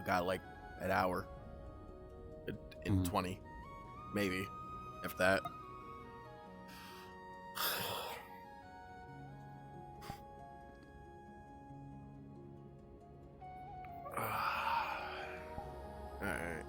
We got like an hour in 20, maybe, if that. Alright.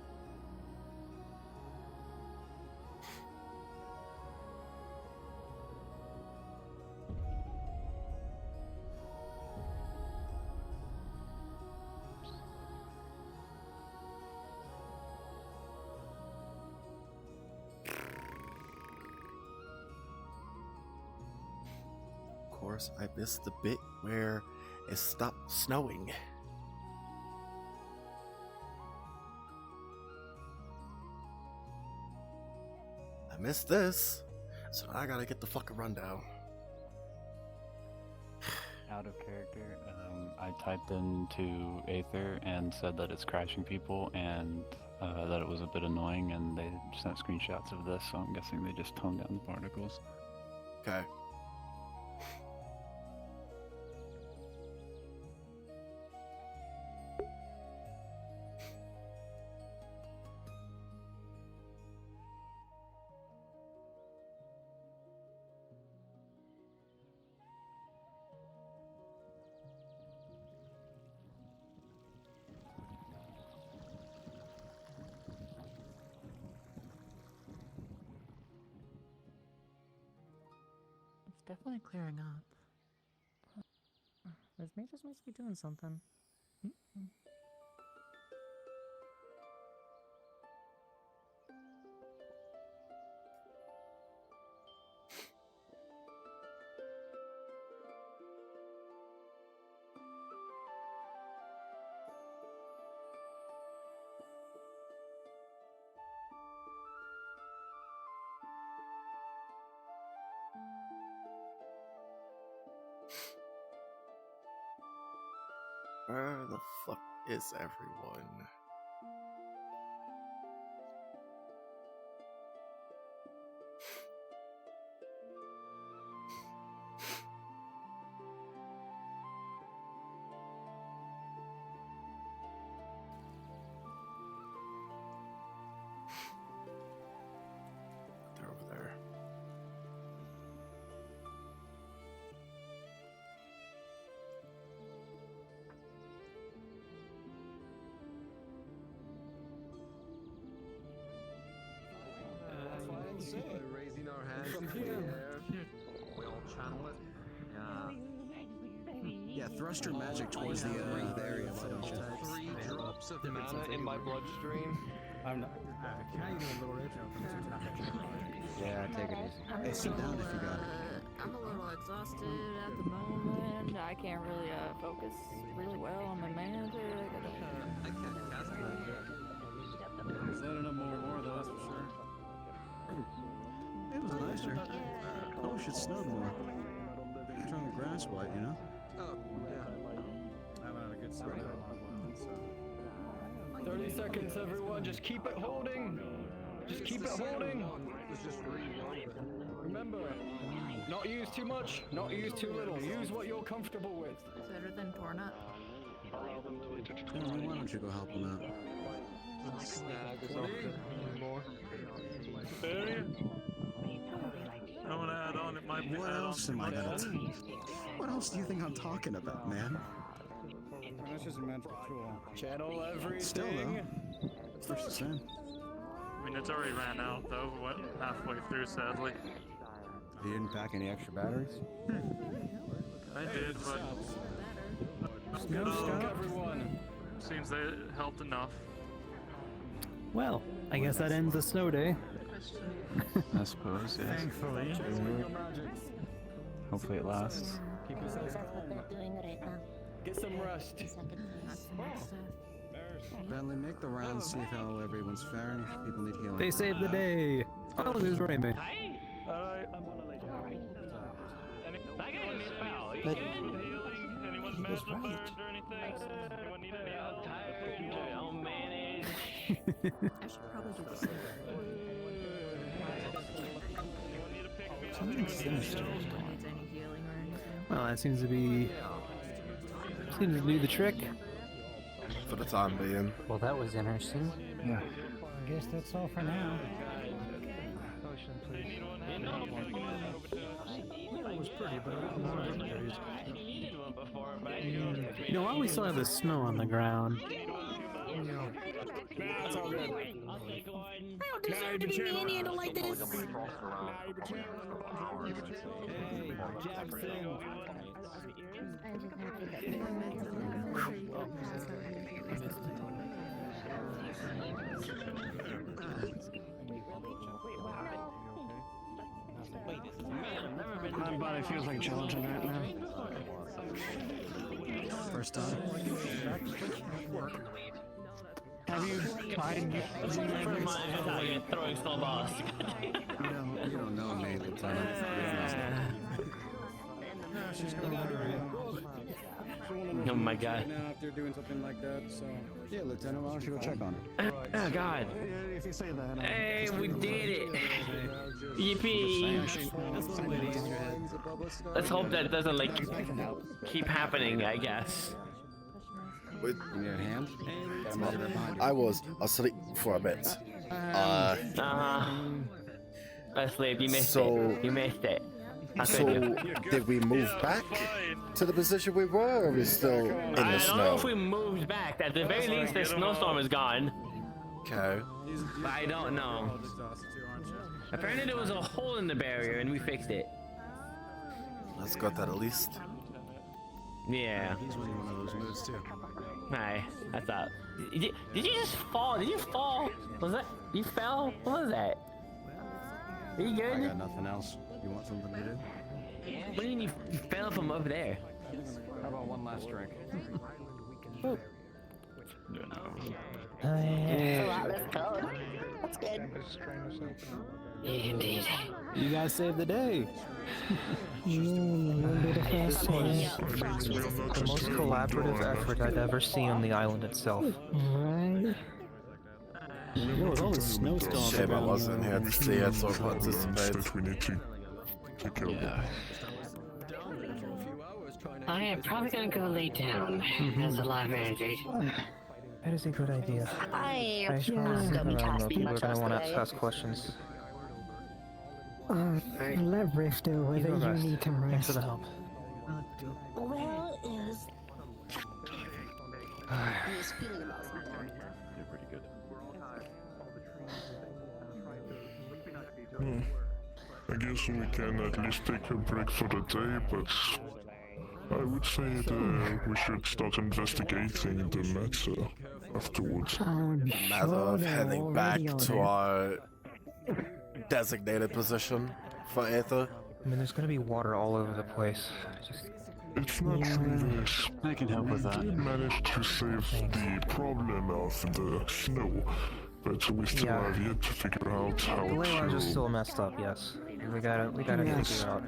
Of course, I missed the bit where it stopped snowing. I missed this, so I gotta get the fucking rundown. Out of character, I typed into Aether and said that it's crashing people and that it was a bit annoying, and they sent screenshots of this, so I'm guessing they just toned down the particles. Okay. It's definitely clearing up. This may just must be doing something. Where the fuck is everyone? They're over there. Raising our hands from here. We all channel it. Yeah, thrust your magic towards the area. Why don't you? 3 drops of mana in my bloodstream. I'm not. Can I do a little intro from Yeah, take it easy. Hey, sit down if you got it. I'm a little exhausted at the moment. I can't really focus really well on my magic. I can't cast magic. It's letting up more though, that's for sure. It was nicer. I wish it snowed more. Turn the grass white, you know? Oh, yeah. I haven't had a good start. 30 seconds, everyone. Just keep it holding. Just keep it holding. Let's just reload. Remember, not use too much, not use too little. Use what you're comfortable with. Better than torn up. Jeremy, why don't you go help him out? Snag or something. More. I want to add on. It might be What else am I gonna tell you? What else do you think I'm talking about, man? That's just a magical tool. Channel everything. Still, though. First the same. I mean, it's already ran out though. What, halfway through, sadly. You didn't pack any extra batteries? I did, but Everyone. seems that it helped enough. Well, I guess that ends the snow day. I suppose, yes. Thankfully. Hopefully it lasts. Keep yourselves That's what they're doing right now. Get some rest. The second Bentley, make the rounds, see how everyone's faring. People need healing. They saved the day. Oh, there's Raymond. Alright. But Anyone's he was magic right. burned or anything? Anyone need any help? I should probably do the same. Anyone need a pick me up? Something sinister is Needs going. any healing or anything? Well, that seems to do the trick. for the time being. Well, that was interesting. Yeah. I guess that's all for now. It was pretty, but You know, why we still have the snow on the ground? That's all good. I don't deserve to be manhandled like this. Hey, Jackson. My body feels like challenging right now. first time. Have you tried throwing snowballs. You don't know me, Lieutenant. Oh my God. Now if they're doing something like that, so Yeah, Lieutenant, why don't you go check on her? Oh God. if you say that, Hey, we did it. Yippee. Let's hope that doesn't like keep happening, I guess. With In your hand? Got him over there behind you. I was asleep for a bit. Asleep, you missed So- it. You missed it. How So, could you? did we move back to the position we were, or are we still in the I don't know snow? if we moved back. At the very least, the snowstorm is gone. Okay. But I don't know. exhausted too, aren't you? Apparently there was a hole in the barrier and we fixed it. Let's got that at least. Yeah. He's really one of those moods too. Hi. That's up. Did you just fall? Did you fall? Was that? You fell? What was that? Are you I good? got nothing else. You want something to do? What do you mean you fell from up there? How about one last drink? Indeed. You guys saved the day. The most collaborative effort I've ever seen on the island itself. Right. There was all this snowstorm. Shame I wasn't here to see it or participate. We need to take care of it. I am probably gonna go lay down as a live manager. That is a good idea. I I should don't be tasked people are much going to want to today. ask questions. Let Riff do whether You go you rest. need to Thanks for rest. the help. Well, is he's feeling about something. You're pretty good. I guess we can at least take a break for the day, but I would say that we should start investigating the matter afterwards. Matter of heading back to our designated position for Aether. I mean, there's going to be water all over the place. Just It's not serious. I can help with that. We did manage to save the problem of the snow, but we still Yeah. have yet to figure out how the way lines are to... still messed up. Yes, we gotta figure it out.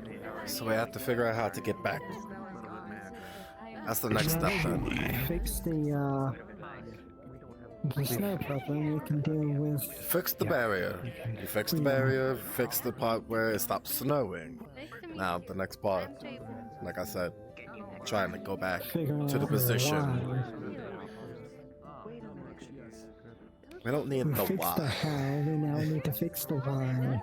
So we have to figure out how to get back. That's the next step then. Fix the snow problem. We can deal with. Fix the barrier. You fix the barrier, fix the part where it stops snowing. Now, the next part, like I said, trying to go back Figure to the out position. why. We don't need We the fixed the why. how. We now need to fix the why.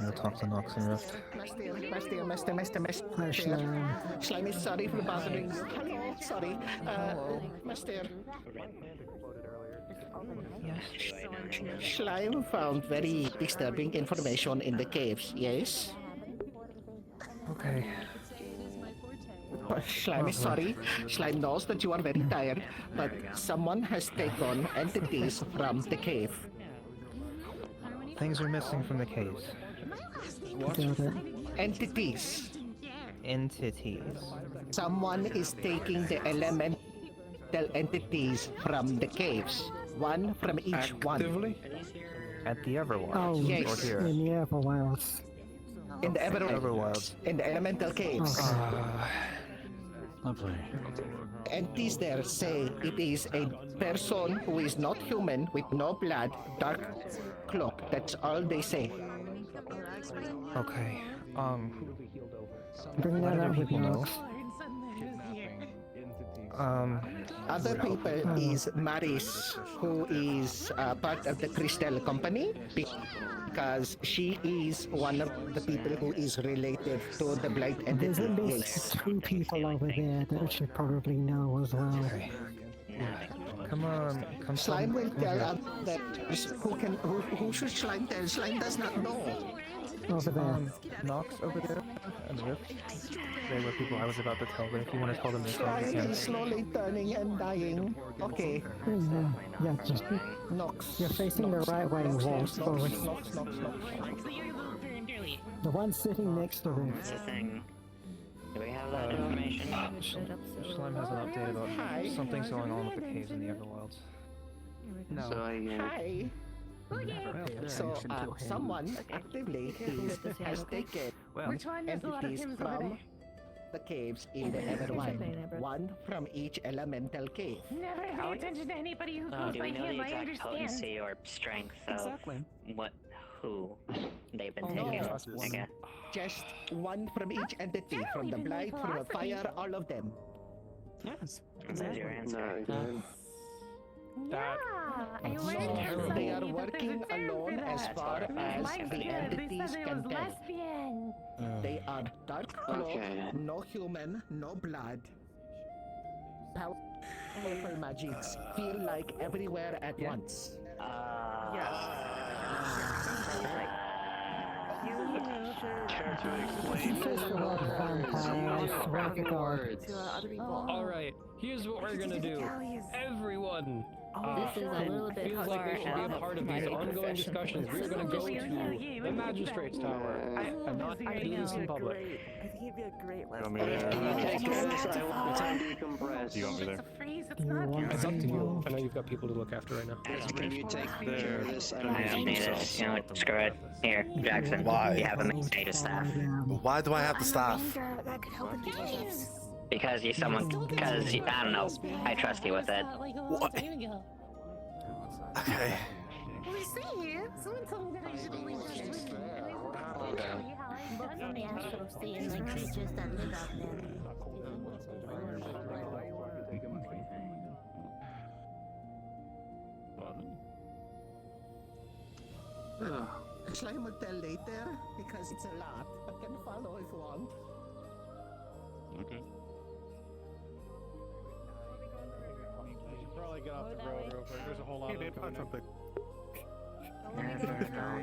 I'll talk to Nox and Rift. Hi, Slime. Slimy, sorry for bothering you. Hello, sorry. Master. Slime found very disturbing information in the caves, yes? Okay. Slime is sorry. Slime knows that you are very tired, but someone has taken entities from the cave. Things are missing from the caves. Got it. Entities. Entities. Someone is taking the elemental entities from the caves. One from each one. At the Everwild. Oh, Yes. Or here. in the Everwilds. In the Everwild. in the elemental caves. Lovely. Entities there say it is a person who is not human with no blood, dark cloak. That's all they say. Okay. Bring Why that do up with people know? Nox. Other people is Maris, who is part of the Crystal Company, because she is one of the people who is related to the Blight Entity. There's at least 2 people over there that should probably know as well. Come on, come Slime will tell others who should Slime tell. Slime does not know. Over there. Nox over there and the Rift. They were people I was about to tell, but if you want to tell them this one, you Slime can. is slowly turning and dying. Okay. Yeah, just Nox. you're facing the right way, walls forward. Nox. The one sitting next to him. That's the thing. Do we have that information? Slime has an update about something's going on with the caves in the Everwilds. No. Hi. So, someone actively has taken entities from the caves in the Everwild. One from each elemental cave. Never pay attention to anybody who goes Do we by know him, the I exact understand. potency or strength of who they've been taking? Okay. Just one from each entity, from the blight, from the fire, all of them. Yes. That's your answer. Yeah, I learned from They are somebody that working there's a term alone for as that. far as My the friend, entities they said it can was tell. lesbian. They are dark cloak, no human, no blood. Powerful magics feel like everywhere at once. Alright, here's what we're gonna do. Everyone! This is a little bit feels like they should be a part of these ongoing discussions. We're gonna go to the Magistrate's Tower. I'm not do this in public. I think he'd be a great Do you want me there? It's up to you. I know you've got people to look after right now. Can you take picture of this? I don't need this. You know what? Screw it. Here, Jackson. Why? You have a data staff. Why do I have the staff? That could help with the caves. Because you're someone. Because you, I don't know. I trust you with it. What? Okay. We see. Someone told me that I should leave this. On the astral sea and like creatures that live out there. Slime will tell later because it's a lot. I can follow if you want. Okay. Probably get off the road real quick. There's a whole lot of them coming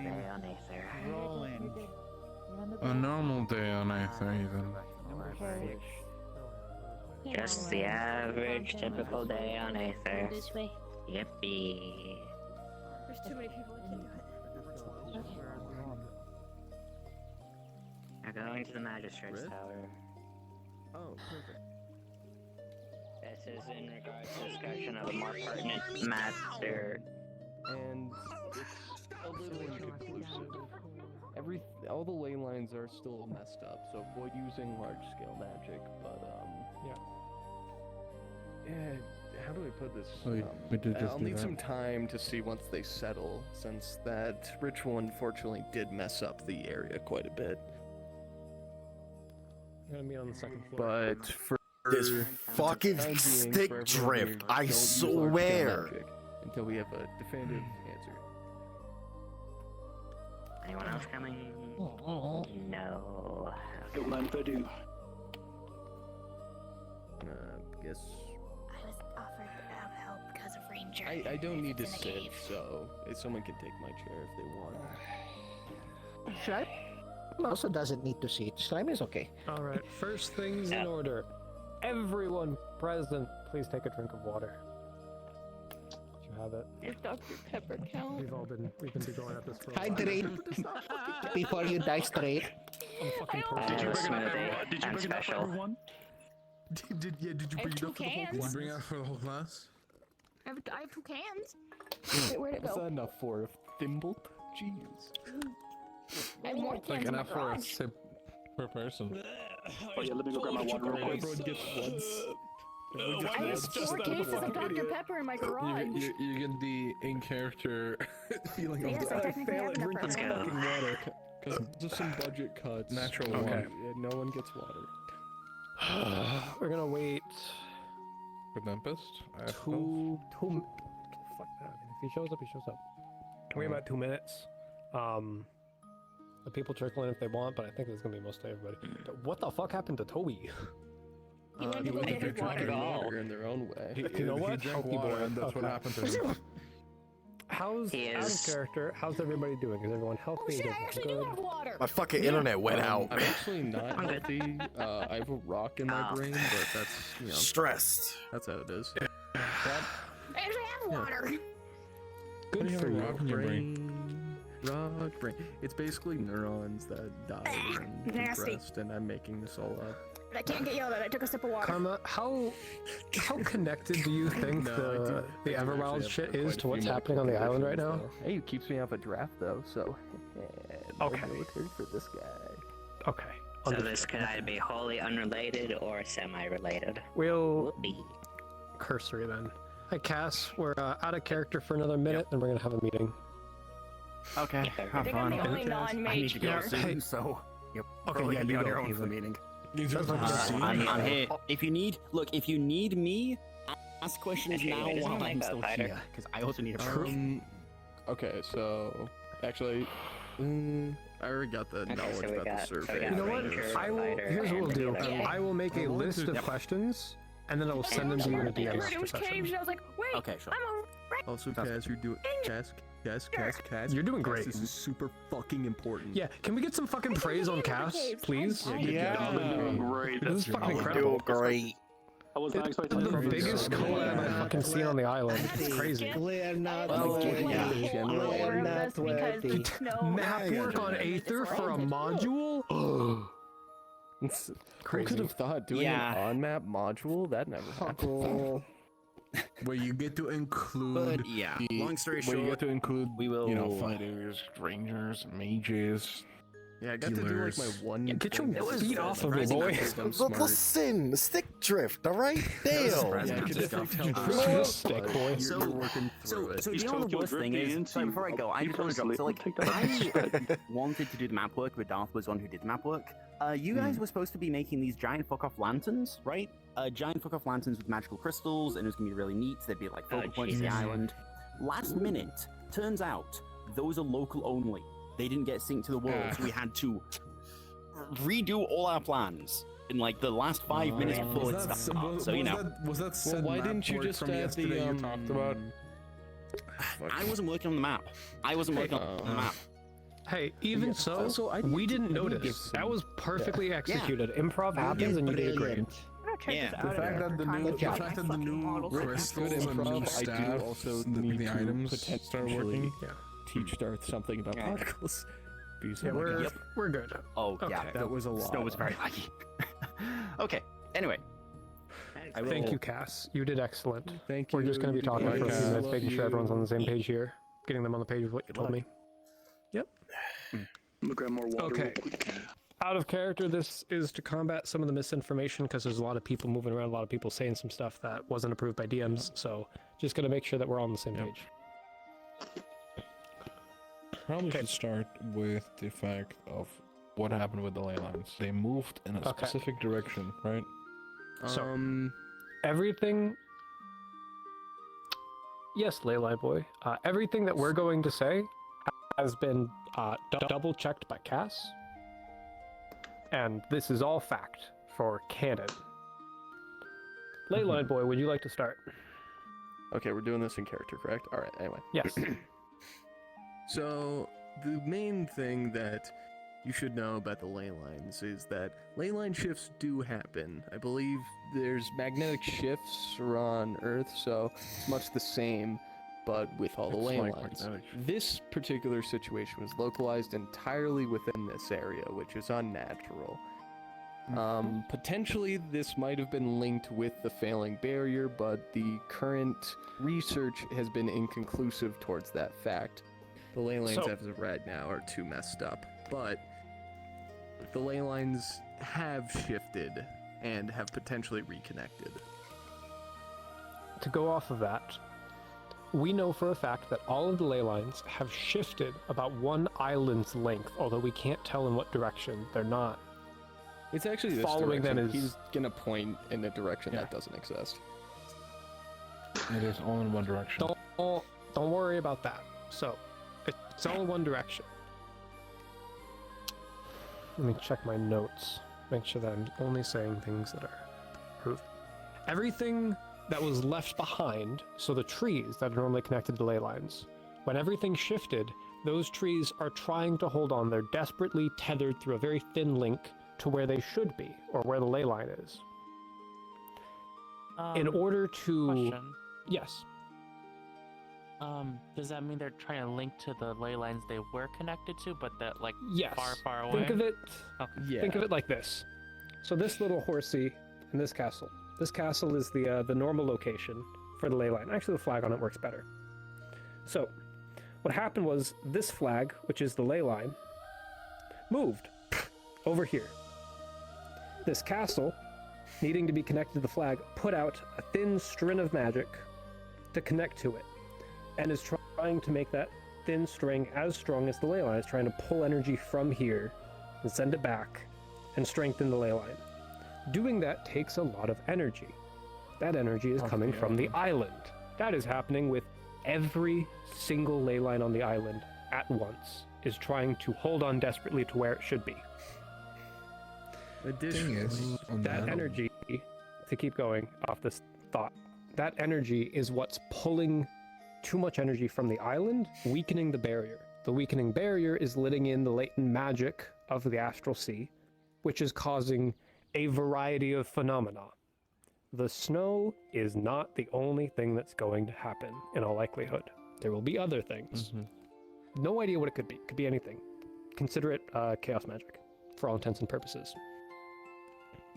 in. Rolling. A normal day on Aether, even. Just the average, typical day on Aether. This way. Yippee. There's too many people, I can't do it. We're going to the Magistrate's Tower. Oh, perfect. This is in regards to discussion of a more pertinent matter. And it's a little inconclusive. All the ley lines are still messed up, so avoid using large-scale magic. But yeah. How do I put this? We did just I'll do need that. some time to see once they settle, since that ritual unfortunately did mess up the area quite a bit. I'm gonna meet on the second floor. But for This fucking time being, stick for everyone drift, here, I don't use large-scale swear. magic until we have a definitive answer. Anyone else coming? No. Guess I was offered help because of Ranger. I don't need to in the sit, cave. so if someone can take my chair if they want. Slime also doesn't need to sit. Slime is okay. Alright, first things in order. Everyone present, please take a drink of water. You have it. Does Dr. Pepper count? We've been going at this for a while. Hydrate before you die straight. I'm fucking Did you bring enough special? Did you bring it up for the whole class? Did you bring it up for the whole class? I have 2 cans. Wait, where'd it Is go? that enough for a thimble? Jeez. I have more cans Like in my enough for a garage. sip per person. Oh yeah, let me go grab my water real quick. Everyone gets once. I have 4 cases of Dr. Pepper in my garage. You get the in-character feeling Yes, of I technically have enough for go. Fucking water. Cause just some budget cuts. Natural Okay. water. Yeah, no one gets water. We're gonna wait with Tempest. Fuck that. If he shows up, he shows up. We have about 2 minutes. The people trickle in if they want, but I think there's gonna be most of everybody. What the fuck happened to Toby? He went to drinking water in their own way. You know what? He drank Hokey water, boy. and that's what happened to him. How's out of character? How's everybody doing? Is everyone healthy? Is everyone good? water. My fucking internet went out. I'm actually not healthy. I have a rock in my brain, but that's, you know. Stressed. That's how it is. I actually have water. Good for you. Rock brain. It's basically neurons that died and Nasty. compressed, and I'm making this all up. But I can't get yelled at. I took a sip of water. Karma, how connected do you think the Everwild shit is to what's happening on the island right now? Hey, it keeps me off a draft though, so Okay. military for this guy. Okay. So this could either be wholly unrelated or semi-related. We'll cursory then. Hi Cass, we're out of character for another minute, then we're gonna have a meeting. Okay, I think I'm the only non-mage I need to go here. soon, so you're Okay, probably yeah, gonna be you on go, your own for the Haley. meeting. I'm here. If you need, if you need me, ask questions Okay, now it isn't while like I'm a still fighter. here, because I also need a proof. Okay, so actually, I already got the knowledge so we about got- the so we survey. got You know what? Ranger, I will. fighter, Here's what we'll and do. the other guy. I will make a list of questions, and then I will send them to you in a DM It after was session. changed. I was like, wait, Okay, sure. I'm a Also, Kaz, you're doing Kaz. You're doing great. This is super fucking important. Yeah, can we get some fucking praise on Cass, please? Great. This is fucking incredible. Great. I was not expecting This is the this. biggest collab I've fucking seen on the island. It's crazy. We're not worthy. We're not worthy. Map work on Aether for a module? It's Who crazy. could have thought doing an on-map module? That never happened. Where you get to include. But yeah, long story Where you short, get to include, we will. you know, fighters, rangers, mages. Yeah, I got to do like my one. Get your thing. feet off of me, boy. Listen, stick drift, all right? Dale. Yeah, I could definitely tell. Just stick, boy. You're working through it. So you know the worst thing is, sorry, before I go, I just want to drop. So like, I wanted to do the map work, but Darth was the one who did the map work. You guys were supposed to be making these giant fuck-off lanterns, right? Giant fuck-off lanterns with magical crystals, and it was gonna be really neat. They'd be like focal points of the island. Last minute, turns out those are local only. They didn't get synced to the world, so we had to redo all our plans in like the last 5 minutes before it started. So you know. Was that Well, why didn't you just from add yesterday the you talked about? I wasn't working on the map. I wasn't working on the map. Hey, even so, also, we didn't notice. That was perfectly executed. Improv happens and you get a grade. Yeah. The fact that the new crystals and new staff, also the items start working. Yeah. Teach Darth something about particles. Yeah, we're good. Oh, yeah. Okay. That was a lot. Snow was very lucky. Okay, anyway. Thank you, Cass. You did excellent. Thank We're you. just going to be talking for a few Cass. minutes, Love making sure you. everyone's on the same page here. Getting them on the page with what you told me. Yep. Grab more water. Okay. Out of character, this is to combat some of the misinformation because there's a lot of people moving around, a lot of people saying some stuff that wasn't approved by DMs. So just going to make sure that we're all on the same page. Probably should start with the fact of what happened with the ley lines. They moved in a specific direction, right? So, everything... Yes, Leyline Boy. Everything that we're going to say has been double-checked by Cass. And this is all fact for canon. Leyline Boy, would you like to start? Okay, we're doing this in character, correct? All right. Anyway. Yes. So the main thing that you should know about the ley lines is that ley line shifts do happen. I believe there's magnetic shifts on Earth, so it's much the same, but with all the ley lines. This particular situation was localized entirely within this area, which is unnatural. Potentially this might have been linked with the failing barrier, but the current research has been inconclusive towards that fact. The ley lines as of right now are too messed up, but the ley lines have shifted and have potentially reconnected. To go off of that, we know for a fact that all of the ley lines have shifted about one island's length, although we can't tell in what direction. They're not. It's actually this following direction. them is He's gonna point in a direction that doesn't exist. It is all in one direction. Don't worry about that. So, it's all in one direction. Let me check my notes. Make sure that I'm only saying things that are proof. Everything that was left behind, so the trees that are normally connected to ley lines, when everything shifted, those trees are trying to hold on. They're desperately tethered through a very thin link to where they should be, or where the ley line is. In order to... Question. Yes. Does that mean they're trying to link to the ley lines they were connected to, but that like Yes. far away? Think of it. Okay. Think of it like this. So this little horsey in this castle. This castle is the normal location for the ley line. Actually, the flag on it works better. So, what happened was this flag, which is the ley line, moved over here. This castle, needing to be connected to the flag, put out a thin string of magic to connect to it, and is trying to make that thin string as strong as the ley line. It's trying to pull energy from here and send it back and strengthen the ley line. Doing that takes a lot of energy. That energy is coming from the island. That is happening with every single ley line on the island at once, is trying to hold on desperately to where it should be. Additionally, that energy, to keep going off this thought, that energy is what's pulling too much energy from the island, weakening the barrier. The weakening barrier is letting in the latent magic of the astral sea, which is causing a variety of phenomena. The snow is not the only thing that's going to happen, in all likelihood. There will be other things. No idea what it could be. Could be anything. Consider it chaos magic, for all intents and purposes.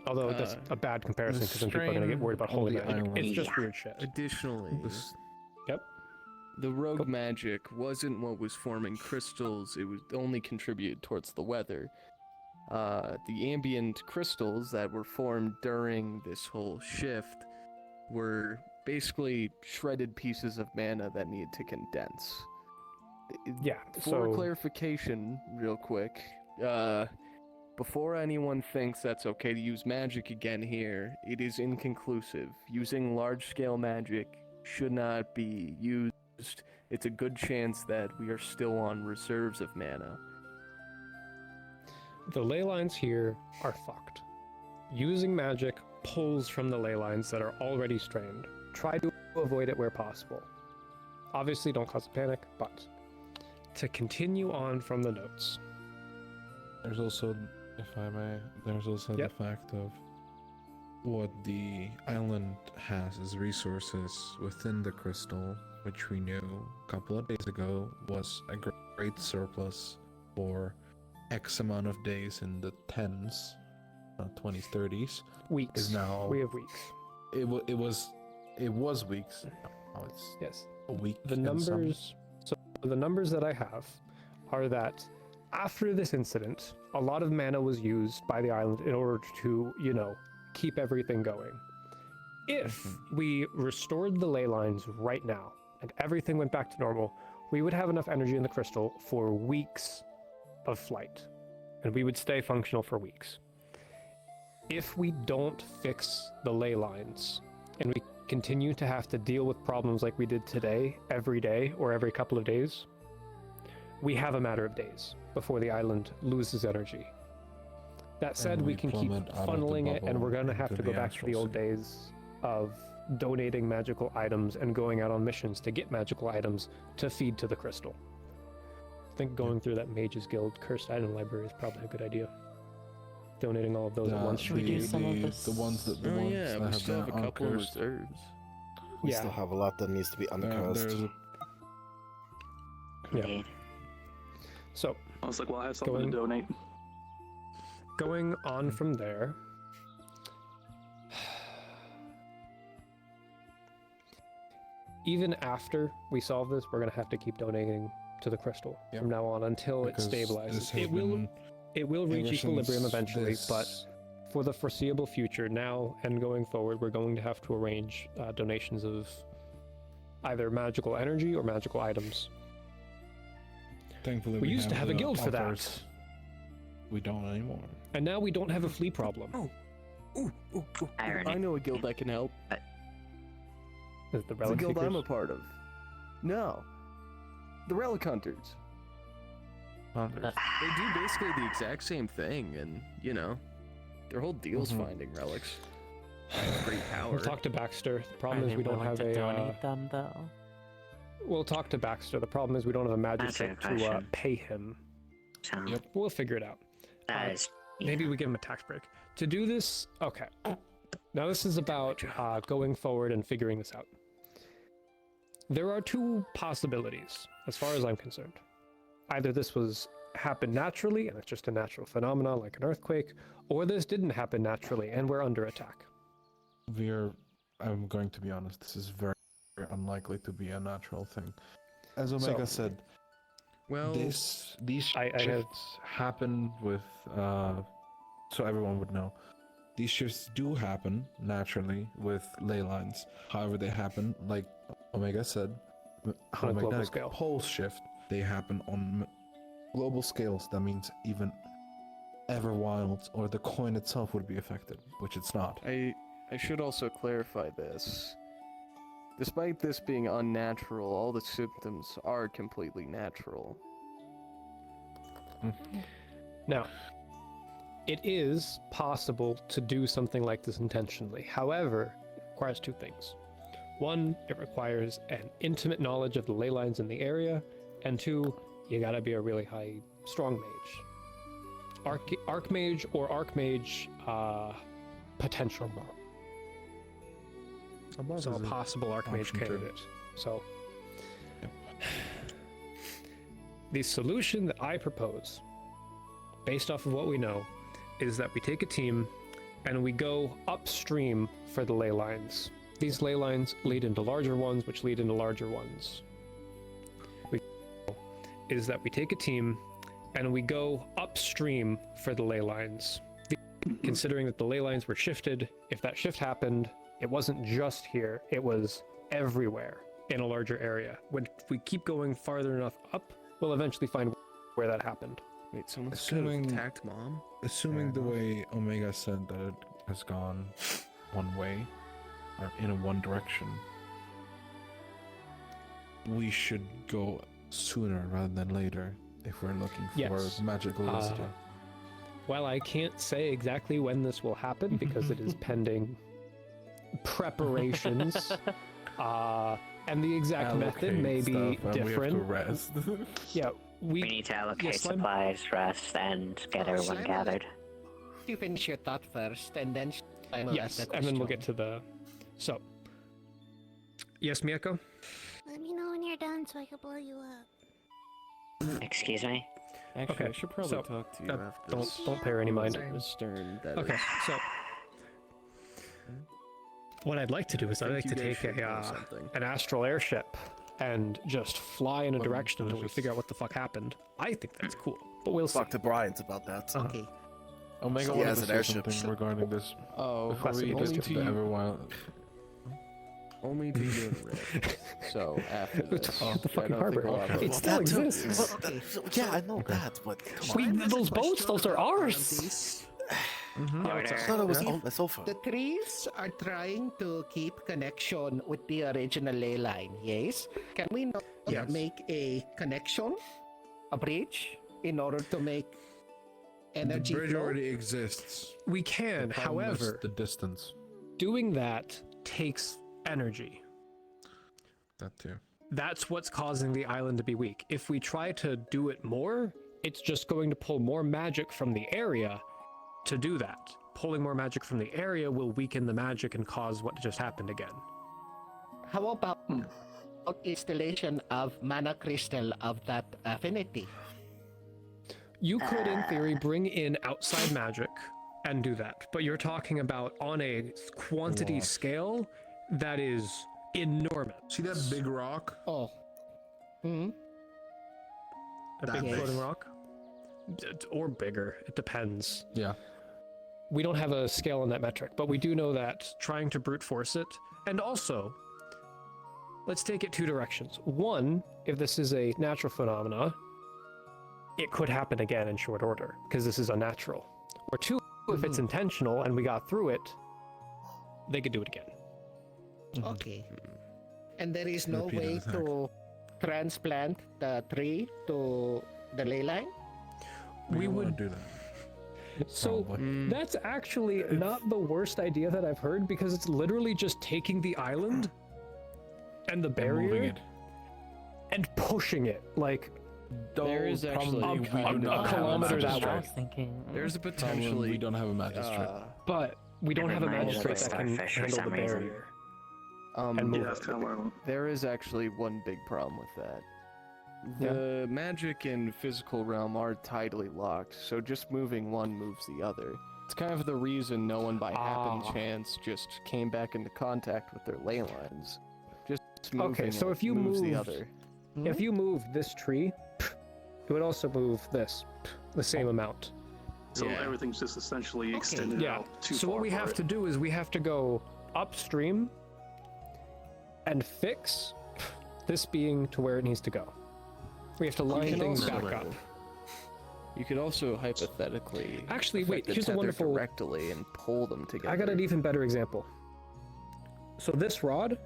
Although that's a bad comparison, because then people are going to get worried about holy magic. It's just weird shit. Additionally, Yep. The rogue magic wasn't what was forming crystals, it was only contributed towards the weather. The ambient crystals that were formed during this whole shift were basically shredded pieces of mana that needed to condense. Yeah, For clarification, real quick, before anyone thinks that's okay to use magic again here, it is inconclusive. Using large-scale magic should not be used. It's a good chance that we are still on reserves of mana. The ley lines here are fucked. Using magic pulls from the ley lines that are already strained. Try to avoid it where possible. Obviously, don't cause a panic, but to continue on from the notes. There's also, if I may, there's also the fact of what the island has as resources within the crystal, which we knew a couple of days ago was a great surplus for X amount of days in the 10s, 20s, 30s. Weeks. Is now we have weeks. It was weeks. Now it's a week. The and numbers. So the numbers that I have are that after this incident, a lot of mana was used by the island in order to, keep everything going. If we restored the ley lines right now and everything went back to normal, we would have enough energy in the crystal for weeks of flight, and we would stay functional for weeks. If we don't fix the ley lines and we continue to have to deal with problems like we did today, every day or every couple of days, we have a matter of days before the island loses energy. That said, we can keep funneling it, and we're going to have to go back to the old days of donating magical items and going out on missions to get magical items to feed to the crystal. I think going through that Mages Guild cursed item library is probably a good idea. Donating all of those at once. Should we do some of this? The ones that we still have a couple of uncursed. reserves. We still have a lot that needs to be uncursed. Yeah. So, I was like, well, I have something to donate. Going on from there, even after we solve this, we're going to have to keep donating to the crystal from now on until it stabilizes. It will reach equilibrium eventually, but for the foreseeable future, now and going forward, we're going to have to arrange donations of either magical energy or magical items. Thankfully, we used to have a guild for that. altars. We don't anymore. And now we don't have a flea problem. I know a guild that can help. Is the It's the relic guild I'm a seekers? part of. No. The Relic Hunters. They do basically the exact same thing, and, you know, their whole deal's finding relics. Great power. We'll talk to Baxter. The problem is we don't have to a. donate them though. We'll talk to Baxter. The problem is we don't have a magistrate to pay him. Yep. We'll figure it out. Maybe we give him a tax break. To do this, okay. Now this is about going forward and figuring this out. There are two possibilities, as far as I'm concerned. Either this happened naturally, and it's just a natural phenomenon like an earthquake, or this didn't happen naturally, and we're under attack. I'm going to be honest, this is very, very unlikely to be a natural thing. As Omega said, well, these shifts happen with, so everyone would know. These shifts do happen naturally with ley lines. However, they happen, like Omega said, on a global magnetic scale. pole shift, they happen on global scales. That means even Everwild or the coin itself would be affected, which it's not. I should also clarify this. Despite this being unnatural, all the symptoms are completely natural. Now, it is possible to do something like this intentionally. However, it requires two things. One, it requires an intimate knowledge of the ley lines in the area, and two, you gotta be a really high, strong mage. Archmage or Archmage potential. So a possible Archmage candidate. So, the solution that I propose, based off of what we know, is that we take a team and we go upstream for the ley lines. These ley lines lead into larger ones, which lead into larger ones. Is that we take a team and we go upstream for the ley lines. Considering that the ley lines were shifted, if that shift happened, it wasn't just here, it was everywhere in a larger area. When we keep going farther enough up, we'll eventually find where that happened. Wait, someone could have attacked Mom? Assuming the way Omega said that it has gone one way, or in a one direction, we should go sooner rather than later if we're looking for magical wisdom. Well, I can't say exactly when this will happen because it is pending preparations, and the exact method may be different. We have to rest. Yeah, we need to allocate supplies, rest, and get everyone gathered. You finish your thought first, and then yes, and then we'll get to the. So, yes, Miyako. Let me know when you're done so I can blow you up. Excuse me. Actually, Okay, I should probably so, talk to you after this. Don't pay her any mind. Stern, Okay, so what I'd like to do is I'd like to take an astral airship and just fly in a direction until we figure out what the fuck happened. I think that's cool, but we'll talk to Bryant about that. Okay. Omega So he wanted has to an say airship. something regarding this Oh, before we only get to the Everwild. Only to do a rift. So after this, the fucking I don't think harbor. we'll have It a- still exists. Yeah, I know that, but come on. Those boats, those are ours. I thought it was over. The trees are trying to keep connection with the original ley line, yes? Can we not make a connection, a bridge, in order to make energy The bridge flow? already exists. We can, The problem is however, the distance. doing that takes energy. That too. That's what's causing the island to be weak. If we try to do it more, it's just going to pull more magic from the area to do that. Pulling more magic from the area will weaken the magic and cause what just happened again. How about installation of mana crystal of that affinity? You could, in theory, bring in outside magic and do that, but you're talking about on a quantity scale that is enormous. See that big rock? Oh. Hmm? A That big big. floating rock? Or bigger, it depends. Yeah. We don't have a scale on that metric, but we do know that trying to brute force it, and also, let's take it two directions. One, if this is a natural phenomena, it could happen again in short order, because this is unnatural. Or two, if it's intentional and we got through it, they could do it again. Okay. And there is no Repeated way attack. to transplant the tree to the ley line? We don't wanna would do that. So that's actually not the worst idea that I've heard, because it's literally just taking the island and the And barrier moving it. and pushing it like There is actually a we do not have a kilometer that magistrate. way. I was thinking. There's a Problem, potentially we don't have a magistrate. But we don't have a Never mind, magistrate it's that can starfish for handle the some reason. barrier. And move Yeah, that's it. kind of where There is actually one big problem with that. The magic and physical realm are tidally locked, so just moving one moves the other. It's kind of the reason no one by happen chance just came back into contact with their ley lines. Just moving Okay, so it if you moves the moved- other. If you move this tree, it would also move this the same amount. So Yeah. everything's just essentially extended Yeah. out too So far what we have apart. to do is we have to go upstream and fix this being to where it needs to go. We have to line can things also- back up. You could also hypothetically Actually, wait, affect the here's a tether wonderful- directly and pull them together. I got an even better example. So this rod,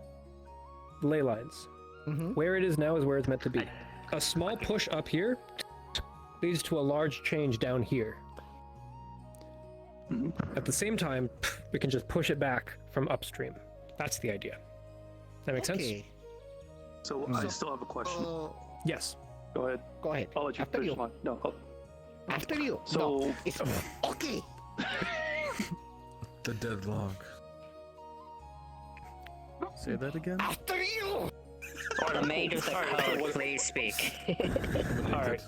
ley lines, where it is now is where it's meant to be. A small push up here leads to a large change down here. At the same time, we can just push it back from upstream. That's the idea. That make sense? Okay. So I still have a question. Yes. Go ahead. Go ahead. I'll let you After finish you. mine. No. After you. So No, it's okay. The deadlock. Say that again? After you. The mage of the code, please speak. All right.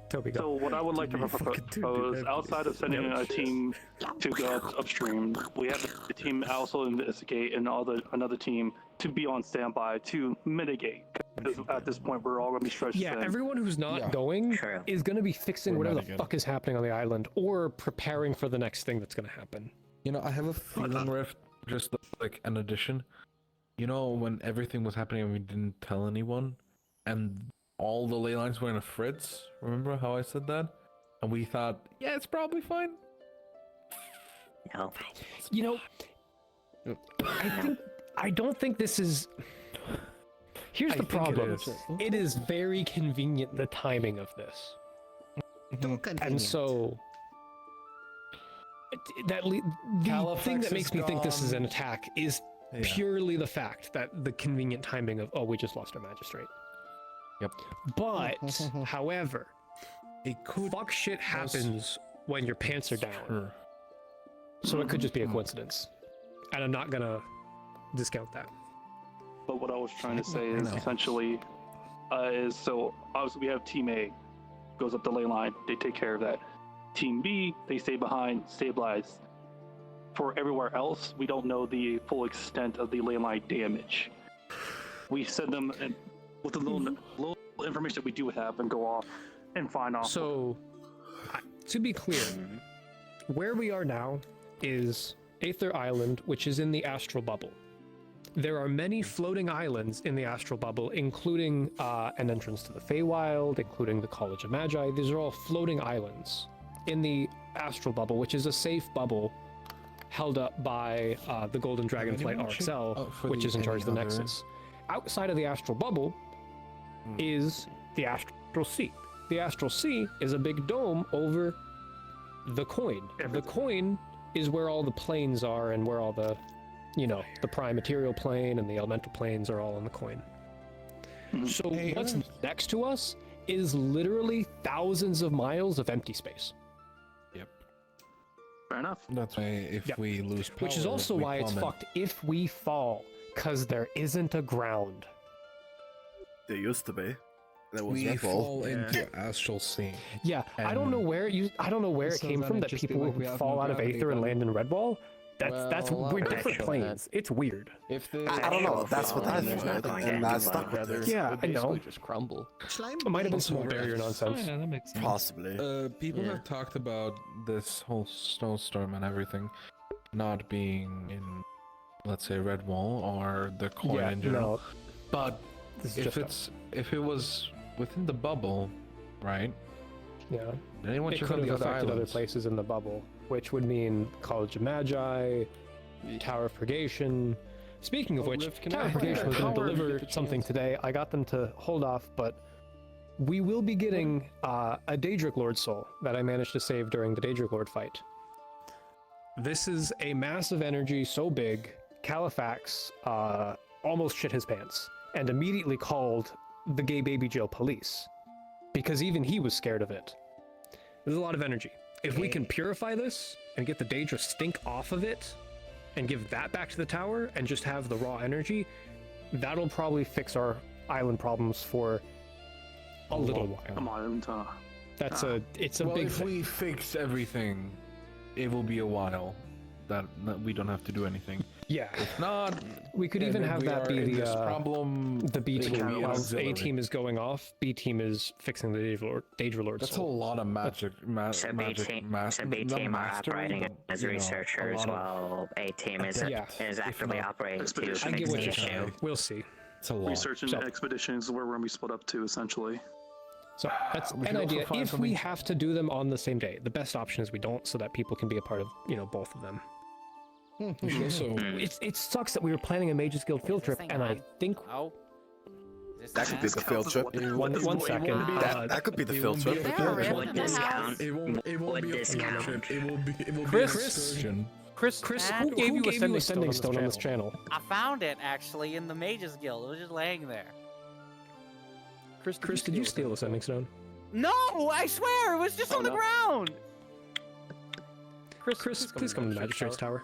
Toby, go. So what I would like to propose, outside of sending a team to go upstream, we have a team also investigate and another team to be on standby to mitigate. Because at this point, we're all going to be stretched Yeah, thin. everyone who's not going is going to be fixing We're whatever not the again. fuck is happening on the island or preparing for the next thing that's going to happen. You know, I have a feeling, Rift, just like an addition. You know, when everything was happening and we didn't tell anyone, and all the ley lines were in a fritz? Remember how I said that? And we thought, yeah, it's probably fine. No. You know, I don't think this is. Here's I the think it problem. is. It is very convenient, the timing of this. Too convenient. And so the thing that Califax makes is me think this is gone. an attack is Yeah. purely the fact that the convenient timing of, oh, we just lost our magistrate. Yep. But, however, It could. fuck shit happens when your pants are down. Sure. So it could just be a coincidence. And I'm not gonna discount that. But what I was trying to say I is know. essentially, is so obviously we have Team A goes up the ley line, they take care of that. Team B, they stay behind, stabilize. For everywhere else, we don't know the full extent of the ley line damage. We send them with the little information that we do have and go off and find off. So, to be clear, where we are now is Aether Island, which is in the astral bubble. There are many floating islands in the astral bubble, including an entrance to the Feywild, including the College of Magi. These are all floating islands in the astral bubble, which is a safe bubble held up by the Golden Dragonflight anyone checked RXL, out for which the is in charge of the any other- Nexus. Outside of the astral bubble is the astral sea. The astral sea is a big dome over the coin. The coin is where all the planes are and where all the, you know, the prime material plane and the elemental planes are all on the coin. So what's next to us is literally thousands of miles of empty space. Yep. Fair enough. That's why if Yep. we lose power, Which is also we why it's plummet. fucked if we fall, because there isn't a ground. There used to be. There was We Red Bull. fall into astral sea. Yeah, I don't know where it So came then from it'd that just be people like we would have fall no out of gravity Aether and then. land in Redwall. That's Well, we're different actually, planes. It's weird. If the I don't know. That's what I There's heard, nothing and to I do stuck with feathers, it. Yeah, would I know. basically just crumble. Slime It might have been beans. small barrier nonsense. Yeah, that makes sense. Possibly. People Yeah. have talked about this whole snowstorm and everything not being in, let's say, Redwall or the coin Yeah, in general. no. But This is if just if it was within the bubble, right? yeah. Then anyone It check could out have the other affected other islands. places in the bubble, which would mean College of Magi, Tower of Purgation. Speaking of which, Riff, can I Tower Brigade have was going to power if you deliver get the something chance? today. I got them to hold off, but we will be getting a Daedric Lord soul that I managed to save during the Daedric Lord fight. This is a massive energy so big, Califax almost shit his pants and immediately called the gay baby jail police because even he was scared of it. There's a lot of energy. If we can purify this and get the Daedra stink off of it and give that back to the tower and just have the raw energy, that'll probably fix our island problems for a little while. Come on, It's a well, big if thing. we fix everything, it will be a while that we don't have to do anything. Yeah. If not, We could and even if have we that are be in the this problem. the B it will team. be While A auxiliary. team is going off, B team is fixing the Daedra Lord. That's a soul. lot of magic. So B magic team, mas- so B not team are mastery, operating but, as you know, a researchers, lot of while A team is Yeah. is actively not operating to expedition. fix I get what the you're issue. saying. We'll see. It's a lot. Research and expeditions is where we're going to be split up to, essentially. So that's We an should also idea. find If we something- have to do them on the same day, the best option is we don't, so that people can be a part of, both of them. We should also. It sucks that we were planning a Mages Guild field trip, and I think That could be the field trip. one second. That could be the field trip. Would discount. It won't be a Would field discount. trip. It will be an Chris? excursion. Chris, who gave you a sending stone on this channel? I found it actually in the Mages Guild. It was just laying there. Chris, did you steal a sending stone? No, I swear it was just on the ground. Chris, please come to the Magistrate's Tower.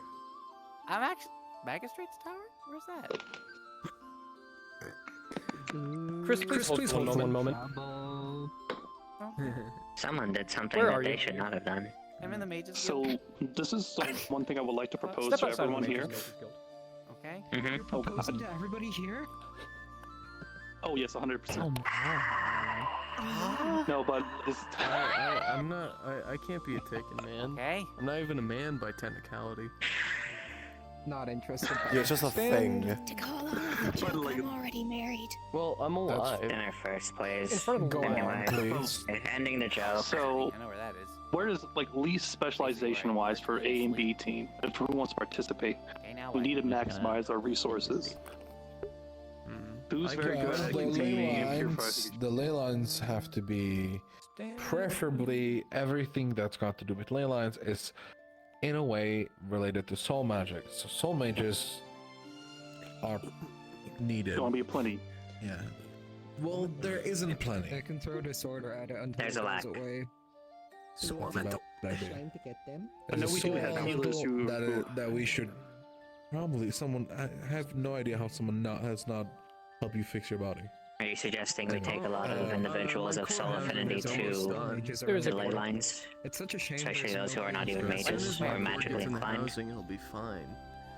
I'm actually Magistrate's Tower. Where's that? Chris, please hold for one moment. Someone did something Where that are they you? should not have done. I'm in the Mages Guild. So, this is one thing I would like to propose Step to outside of the everyone here. Mages Guild. Okay. Mm-hmm. Proposing to everybody here? Oh, yes, 100%. Oh, No, but this. I'm not. I can't be a taken man. Okay. I'm not even a man by technicality. Not interested. You're just a thing. To call all of the joke, I'm already married. Well, I'm alive. In our first place. In front of the Anyway, please. ending the joke. So, I know where that is. where is least specialization wise for A and B team? If who wants to participate, Okay, now we what? need to maximize our resources. Who's very good at the containing and ley purifying? lines, the ley lines have to be preferably everything that's got to do with ley lines is in a way related to soul magic. So soul mages are needed. There's going to be plenty. Yeah. Well, there isn't plenty. They can throw disorder at it until There's it a lack. goes away. So that's a bad idea. Trying to get them. I know we do have healers who. that we should probably someone. I have no idea how someone has not helped you fix your body. Are you suggesting we take a lot of individuals of soul affinity to the ley lines? It's such a shame. Especially those who are not even mages or magically inclined. Housing, it'll be fine.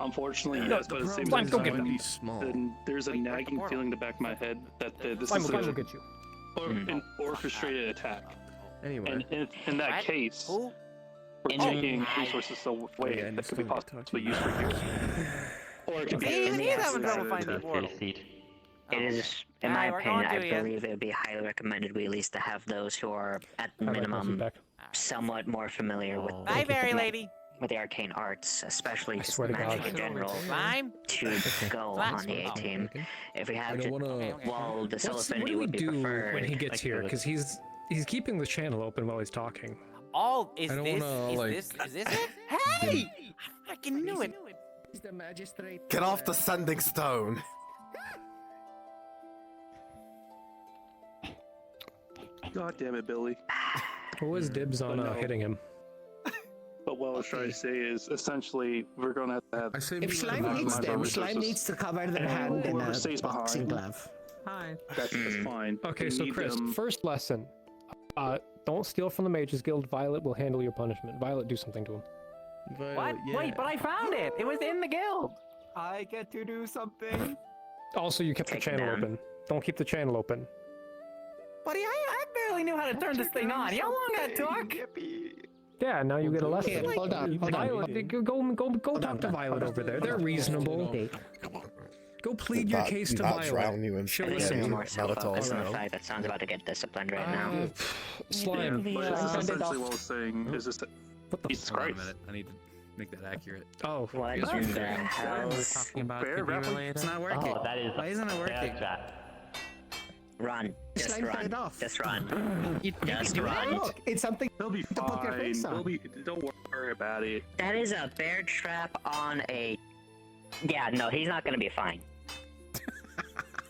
Unfortunately, No, yes, but at the same Slime, time, go get them. Be small. then there's a nagging feeling in the back of my head that this Slime is will get you. an orchestrated attack. Anyway. And in that What? case, Who? we're taking resources away Yeah, that could be just possibly used for heroes. Or it could be Even he's Yes, having trouble that's finding the portal. It is, in Alright, my we're opinion, going I to you. believe it would be highly recommended we at least to have those who are at minimum somewhat more familiar with Bye, Berry Lady. with the arcane arts, especially just swear to magic God. in general, Slime. to go Slime. on the A team. If we I have don't to, wanna. while the soul What affinity do we would be do preferred. when he gets here? Because he's keeping the channel open while he's talking. Oh, is I don't this? wanna, Is like- this? Is this it? Hey! I fucking knew it. He's the magistrate. Get off the sending stone. God damn it, Billy. What was dibs on No. hitting him? But what I was trying to say is essentially we're going to have to I say If Slime needs them, Slime needs to cover their hand in whoever a stays boxing behind. glove. Hi. That's fine. Okay, We so need Chris, them- first lesson. Don't steal from the Mages Guild. Violet will handle your punishment. Violet, do something to him. What? Wait, but I found it. It was in the guild. I get to do something. Also, you kept the Take it channel down. open. Don't keep the channel open. Buddy, I barely knew how to turn this thing on. You know how long that took? Yeah, now you get a lesson. Here, hold on, hold on. Violet, go talk to Violet over there. They're reasonable. Go plead your case to Not drown Violet. you in She'll I think listen it's to more you. self-focused on the fact that sounds about to get disciplined right now. Slime. But that's essentially what I was saying. Is just that Jesus Christ. I need to make that accurate. Oh, what Because in you're the doing hell? Talking about Bear could be reference? related. It's not working. Oh, that is. Why isn't it working? Run. Just Slime run. fade off. Just run. You Just do run. it? Look, it's something He'll be to put your fine. face on. Don't worry about it. That is a bear trap on a. Yeah, no, he's not gonna be fine.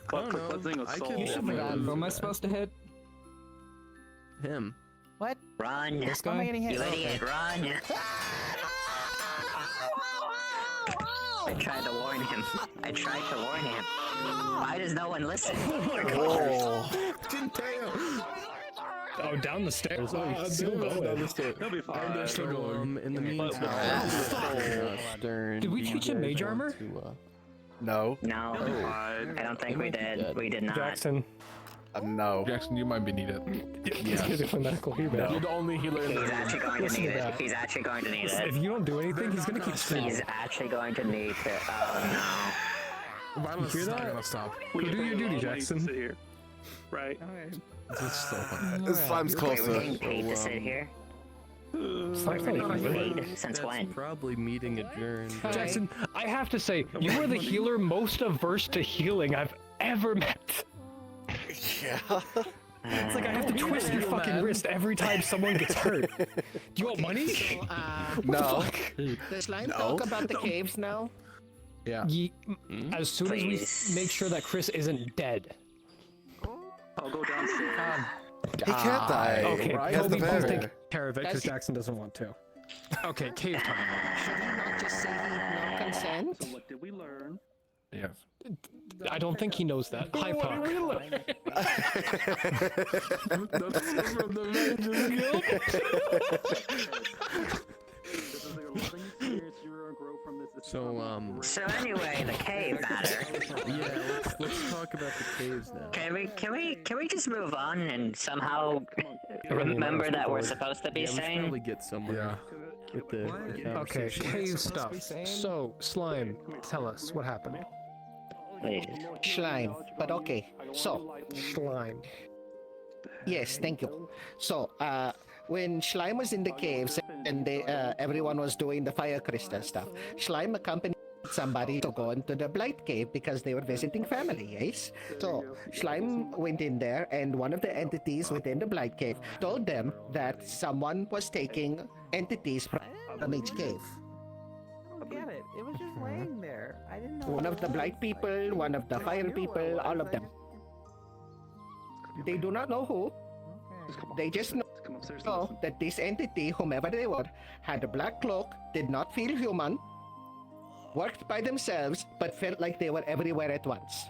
But for cleansing I assault, could You should definitely run. do Who am I that. supposed to hit? Him. What? Run. This You guy? idiot, run. I tried to warn him. Why does no one listen? Didn't tell you. Oh, down the stairs. Oh, he's still Down going. the stairs. He'll be fine. They're still going. In the meantime, Stern, Did we do you teach him guys mage want armor? to, No. No, He'll be fine. I don't think we did. We did not. Jackson. No. Jackson, you might be needed. He's gonna be a medical hero. You're the only healer in the He's room. actually going to Listen need to it. that. He's actually going to need If it. you don't do anything, he's gonna keep screaming. He's actually going to need to. Oh Violence You is hear not that? gonna stop. Go do your duty, Sit Jackson. here. Right. This is so funny. This slime's no. Wait, we're closer. getting paid to sit here? Slime's We're not getting even paid? good. Since That's when? probably meeting adjourned. Jackson, I have to say, you are the healer most averse to healing I've ever met. Yeah. It's like I have to twist your fucking wrist every time someone gets hurt. Do you want money? So, No. does Slime No. talk about the caves now? Yeah. As soon as Please. we make sure that Chris isn't dead. I'll go downstairs. He can't die. Okay, He has the Toby, please bear. take care of it because Jackson doesn't want to. Okay, cave time. Should we not just say no consent? So what did we learn? Yes. I don't think he knows that. Hi, Puck. That's from the Vengeance Guild. This is a living experience. You're gonna grow from this. This is So, probably great. So anyway, the cave matter. Yeah, let's talk about the caves now. Can we just move on and somehow remember that we're supposed to be Yeah, we should saying? probably get somewhere Yeah. with the Okay, conversation. cave stuff. So, Slime, tell us what happened. Please. Slime, but okay. So, Slime. yes, thank you. So, when Slime was in the caves and everyone was doing the fire crystal stuff, Slime accompanied somebody to go into the Blight Cave because they were visiting family, yes? So, Slime went in there and one of the entities within the Blight Cave told them that someone was taking entities from each cave. Get it. It was just laying there. I didn't know. One of the Blight people, one of the fire people, all of them. They do not know who. They just Come upstairs. and know listen. that this entity, whomever they were, had a black cloak, did not feel human, worked by themselves, but felt like they were everywhere at once.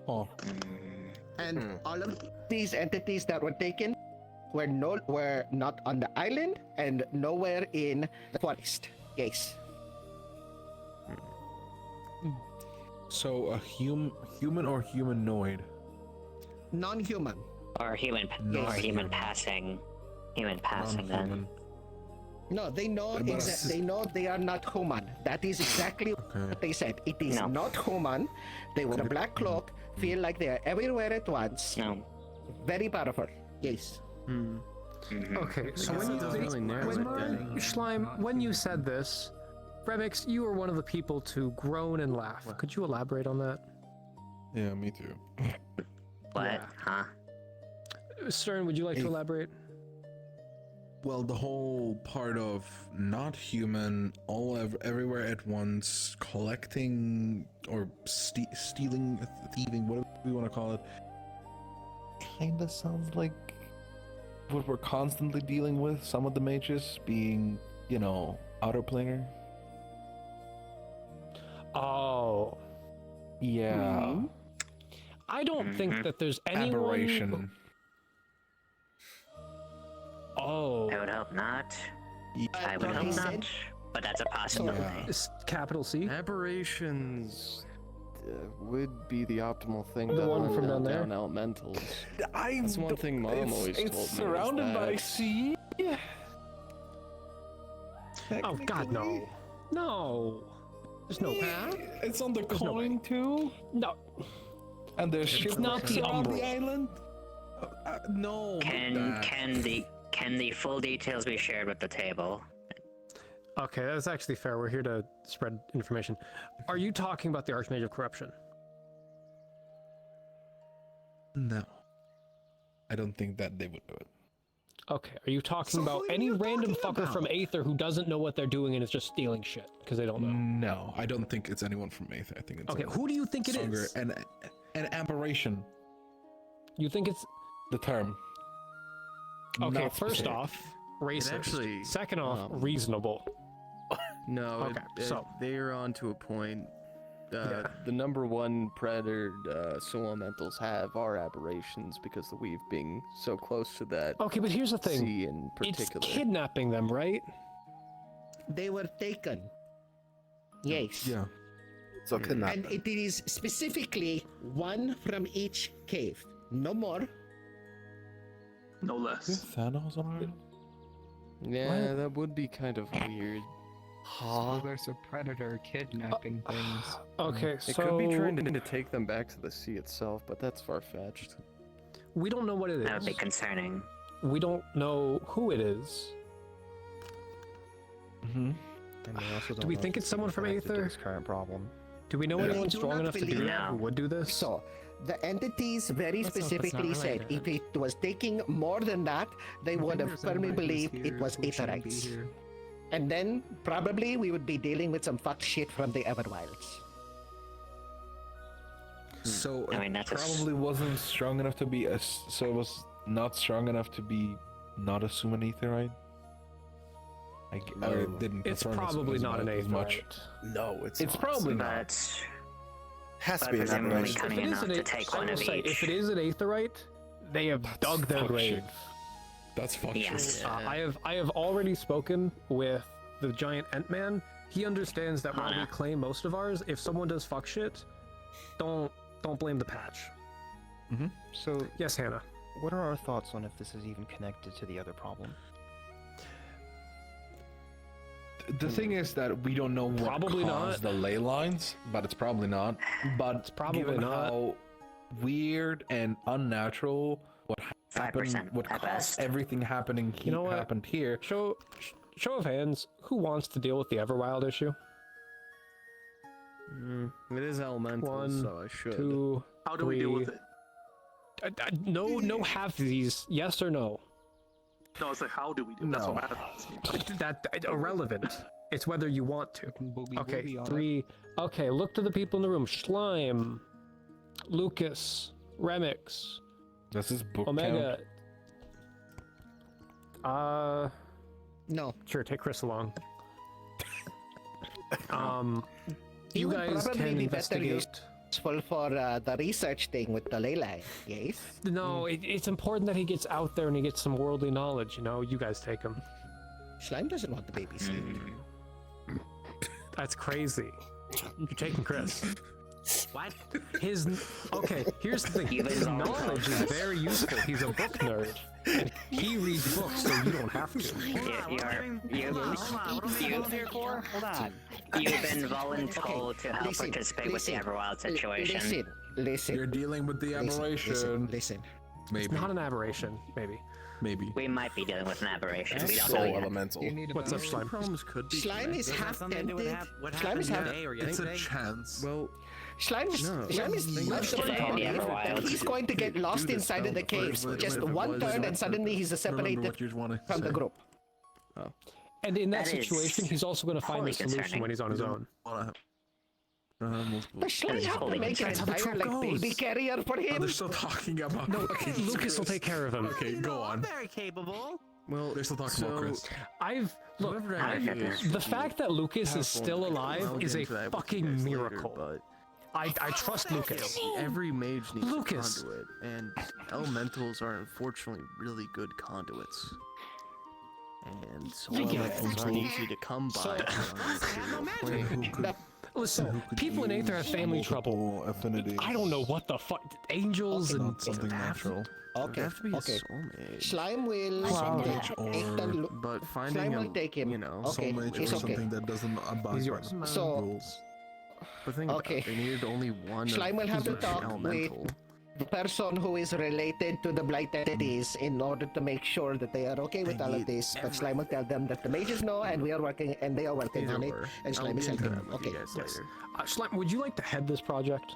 Oh. And all of these entities that were taken were not on the island and nowhere in the forest. Yes. So a human or humanoid? Non-human. Or human passing. Human passing then. Non-human. No, they know But they know they are not human. That is exactly what they said. It is not human. They wear a black cloak, feel like they are everywhere at once. No. Very powerful. Yes. Okay, so guess it doesn't really narrow it down. Slime, when you said this, Remix, you were one of the people to groan and laugh. Could you elaborate on that? Yeah, me too. What? Yeah. Huh? Stern, would you like to elaborate? Well, the whole part of not human, everywhere at once, collecting or stealing, thieving, whatever we want to call it, kind of sounds like what we're constantly dealing with. Some of the mages being, outer planar. Oh. Yeah. I don't think that there's anyone. Aberration. Oh. I would hope not. I would He hope said- not. But that's a possibility. Capital C? Aberrations would be the optimal thing The to one hunt from down there? down elementals. That's one thing Mom always told me. It's surrounded by is sea. Oh God, no. No. There's no. It's on the There's no coin way. too. No. And there's ships not the around Umbral. the island. No. Can the Can the full details be shared with the table? Okay, that's actually fair. We're here to spread information. Are you talking about the Archmage of Corruption? No. I don't think that they would do it. Okay, are you talking about any random fucker from Aether who doesn't know what they're doing and is just stealing shit because they don't know? No, I don't think it's anyone from Aether. I think it's Okay, who do you think it is? An aberration. You think it's the term? Okay, Not first specific. off, racist. actually, Second off, reasonable. No, Okay, so- they are on to a point. The number one predator soul elementals have are aberrations because the weave being so close to that. Okay, but here's the thing. Sea in particular. It's kidnapping them, right? They were taken. Yes. Yeah. So kidnapping. And it is specifically one from each cave. No more. No less. Thanos on it? Yeah, that would be kind of weird. So there's a predator kidnapping things. Okay, It could be trying to take them back to the sea itself, but that's far-fetched. We don't know what it is. That would be concerning. We don't know who it is. Mm-hmm. Do we think it's someone from Aether? Current problem. Do we know anyone do strong not enough to do believe- that who would do this? So, the entities very Let's hope it's not specifically said if related. it was taking more than that, they would have firmly believed it was Aetherites. And then, probably, we would be dealing with some fucked shit from the Everwilds. So I mean, it that's a probably wasn't strong enough to be so it was not strong enough to be not assume an Aetherite. Or it didn't. It's confirm probably as not an as much. Aetherite. No, it's It's not. probably not. But Has to but be an presumably aberration. cunning enough to take I one will of say, each. if it is an Aetherite, they have dug their fuck grave. shit. That's fuck Yes. shit. I have already spoken with the giant Ant-Man. He understands that while we claim most of ours, if someone does fuck shit, don't blame the patch. Mm-hmm. So, Yes, Hannah. what are our thoughts on if this is even connected to the other problem? The thing is that we don't know what Probably caused the ley lines, but it's probably not. But it's probably given not. how weird and unnatural what happened, 5% what at caused best. everything happening You know what? happened here. Show of hands, who wants to deal with the Everwild issue? It is elemental, One, so I should. 2, How do we deal 3. with it? No half these. Yes or no? No, it's like, how do we do it? That's what matters. That irrelevant. It's whether you want to. Okay, boogie on 3. Okay, look to the people in the room. Schleim, Lucas, Remix, Does this book Omega. No. Sure, take Chris along. He You would guys probably can be better investigate. useful for the research thing with the ley line, yes? No, it's important that he gets out there and he gets some worldly knowledge. You know, you guys take him. Slime doesn't want the babysit. That's crazy. You're taking Chris. What? His okay. Here's the thing. His knowledge is very useful. He's a book nerd, and he reads books, so you don't have to. You've been voluntold to help participate with the Everwild situation. Listen. You're dealing with the aberration. Listen. Maybe. It's not an aberration. Maybe. We might be dealing with an aberration. We don't Soul know yet. elemental. What's up, Slime? Problems could be Slime is half tempted. Slime is half. It's a chance. Well, Slime is not the Yeah, problem. He's going to get lost inside of the caves. Just one turn and suddenly he's separated from the group. And in that That is situation, he's also going to find wholly the solution concerning. when he's on his own. Does Slime have to make an That's how the entire trope like baby goes. carrier for him? They're still talking about No, fucking Lucas will Chris. take care of him. Okay, go on. Very capable. well, They're still talking about Chris. The fact that Lucas is still alive is a fucking miracle. But I trust Lucas. every mage needs Lucas. a conduit, and elementals are unfortunately really good conduits. And so elementals aren't easy to come by. Listen, people in Aether have family trouble. Affinity. I don't know what the fuck. Angels and Not something natural. Okay, have to be a okay. soul mage. Slime will Mage or But finding Slime will a, take him. you know, Okay, soul mage it's or okay. something that doesn't abide He's by yours. the So- rules. the thing about Okay. it, they needed only one Slime will have to of each talk elemental. person who is related to the blight entities in order to make sure that they are okay with all of this. But Slime will tell them that the mages know, and we are working, and they are working on it. And Slime is helping them. Okay. Yes. Slime, would you like to head this project?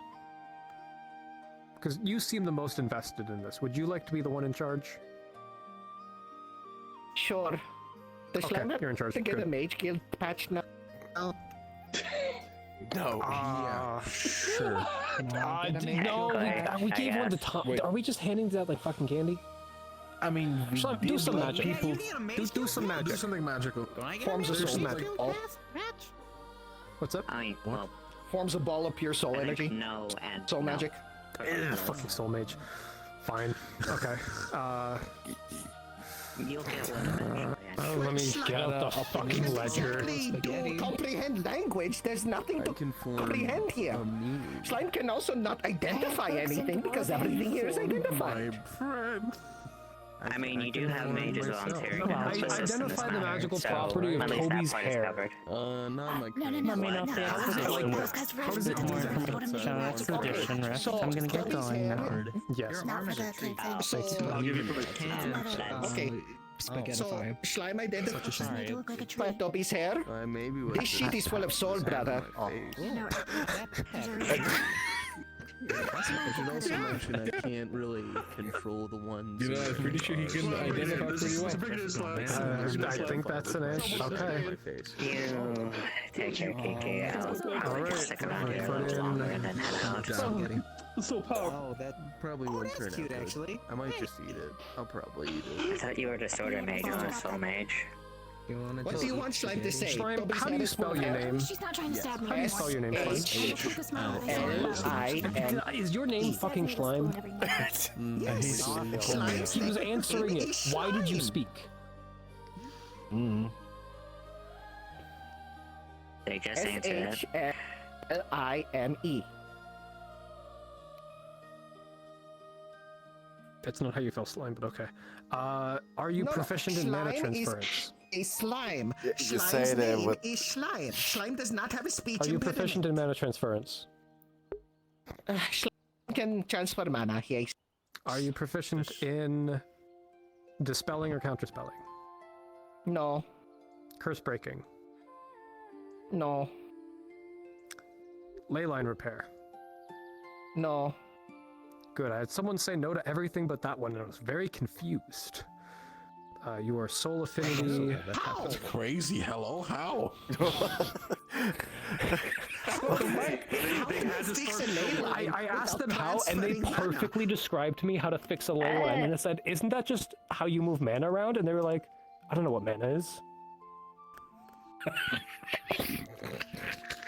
Because you seem the most invested in this. Would you like to be the one in charge? Sure. Does Slime have you're in charge. to get Good. a mage guild patch now? No. Sure. No, we gave one to Tom. Are we just handing that like fucking candy? I mean, Slime, do some magic. People, do some magic. Do something magical. Forms of soul magic. What's up? I mean, well, Forms a ball of pure soul energy. no and Soul no. magic. Fucking soul mage. Fine. Okay. You'll get one eventually. Let me get out the fucking ledger. Do comprehend language. There's nothing to comprehend here. Slime can also not identify anything because everything here is identified. I mean, you do have mages volunteering. I identify the magical property of at least that Kobe's part is hair. covered. Not my That's tradition, Rift. I'm gonna get going now. Yes. I'll give you permission. Okay. So, Slime identified Toby's hair. Maybe This shit is full of soul, brother. I should also mention I can't really control the ones. You know, I'm pretty sure he can identify pretty well. I think that's an edge. Okay. You take your kiki out. Stick around here a little longer and then head out. So powerful. Oh, that Probably won't turn out cute, good. actually. I might just eat it. I'll probably eat I it. thought you were just order mage on a soul mage. What do you want Slime to say? Slime, how do you spell your name? She's not trying to stab me How do you spell your name, Slime? Is your name fucking Slime? Yes. He was answering it. Why did you speak? They just answered it. Slime. That's not how you spell slime, but okay. Are you proficient in mana transference? A slime. You Slime's say it name with... is Slime. Slime does not have a speech Are you impediment. proficient in mana transference? Slime can transfer mana, yes. Are you proficient in dispelling or counterspelling? No. Curse breaking? No. Leyline repair? No. Good. I had someone say no to everything but that one, and I was very confused. You are soul affinity. That's crazy. Hello, how? I asked them how, and they perfectly described to me how to fix a ley line, and I said, "Isn't that just how you move mana around?" And they were like, "I don't know what mana is."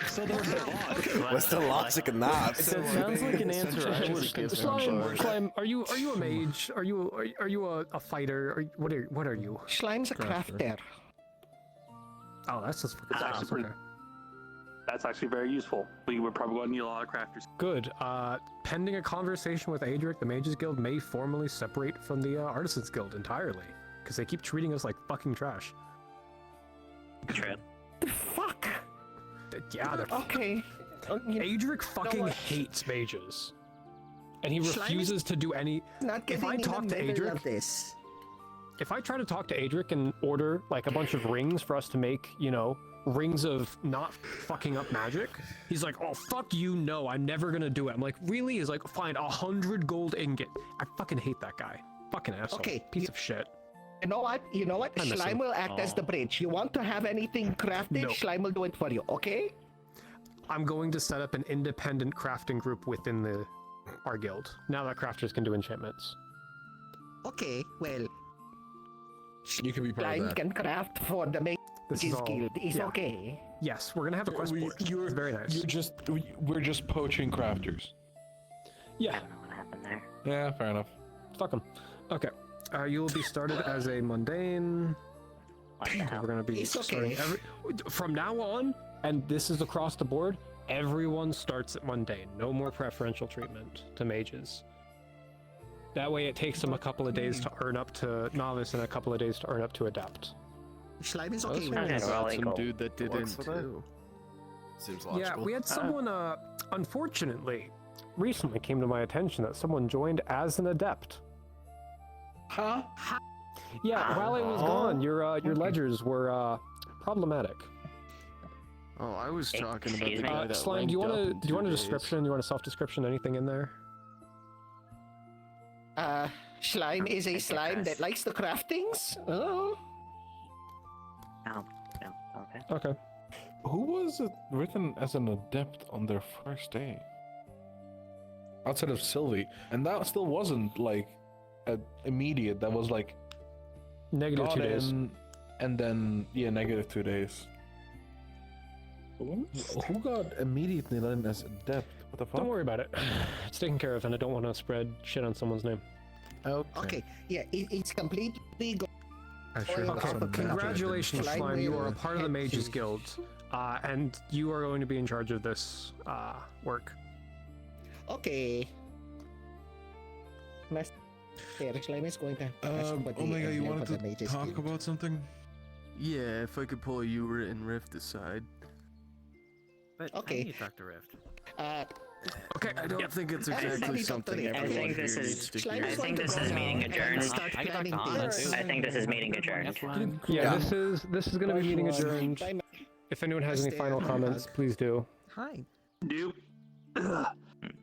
So there's a lot. What's the logic in that? It sounds like an answer I would give. Slime, are you a mage? Are you a fighter? What are you? Slime's a crafter. Oh, that's just fucking That's actually pretty. That's actually very useful. We were probably going to need a lot of crafters. Good. Pending a conversation with Adric, the Mages Guild may formally separate from the Artisans Guild entirely, because they keep treating us like fucking trash. True. The fuck? Yeah, they're okay. Adric fucking hates mages, and he refuses to do any. If I talk to Adric, if I try to talk to Adric and order like a bunch of rings for us to make, you know, rings of not fucking up magic, he's like, "Oh fuck you, no, I'm never gonna do it." I'm like, "Really?" He's like, "Fine, 100 gold ingot." I fucking hate that guy. Fucking asshole. Okay, piece of shit. You know what? I miss Slime him. will act as the bridge. You want to have anything crafted? No. Slime will do it for you, okay? I'm going to set up an independent crafting group within our guild. Now that crafters can do enchantments. Okay, well, You can be part of Slime that. can craft for the Mages This is all- Guild. It's yeah. okay. Yes, we're gonna have a quest board. It's very nice. We're just poaching crafters. Yeah. What happened there? Yeah, fair enough. Fuck them. Okay. You will be started as a mundane. We're gonna be It's starting okay. from now on, and this is across the board. Everyone starts at mundane. No more preferential treatment to mages. That way, it takes them a couple of days to earn up to novice and a couple of days to earn up to adept. Slime is I okay was with hearing this. about some dude that Works didn't for that. too. Seems logical. Yeah, we had someone. Unfortunately, recently came to my attention that someone joined as an adept. Huh? Yeah, while I was gone, your ledgers were problematic. Oh, I was talking about the guy that Slime, do you ranked want up do you want a in 2 days. description? You want a self-description? Anything in there? Slime is a slime that likes to craft things. Oh. Okay. Okay. Who was it written as an adept on their first day? Outside of Sylvie, and that still wasn't like immediate. That was like negative 2 days, and then negative 2 days. Who got immediately then as adept? What the fuck? Don't worry about it. It's taken care of, and I don't want to spread shit on someone's name. Okay. Yeah, it's completely legal. Okay, congratulations, Slime. You are a part of the Mages Guild, and you are going to be in charge of this work. Okay. Slime is going to. Omega, you wanted to Mages talk Guild. about something? Yeah, if I could pull you and Rift aside. But Okay. I need to talk to Rift. Okay, I don't think it's exactly something I everyone think here this needs is. to hear. I think this is meeting adjourned. I think this is meeting adjourned. Yeah, this is going to be meeting adjourned. If anyone has any final comments, please do. Hi. Nope.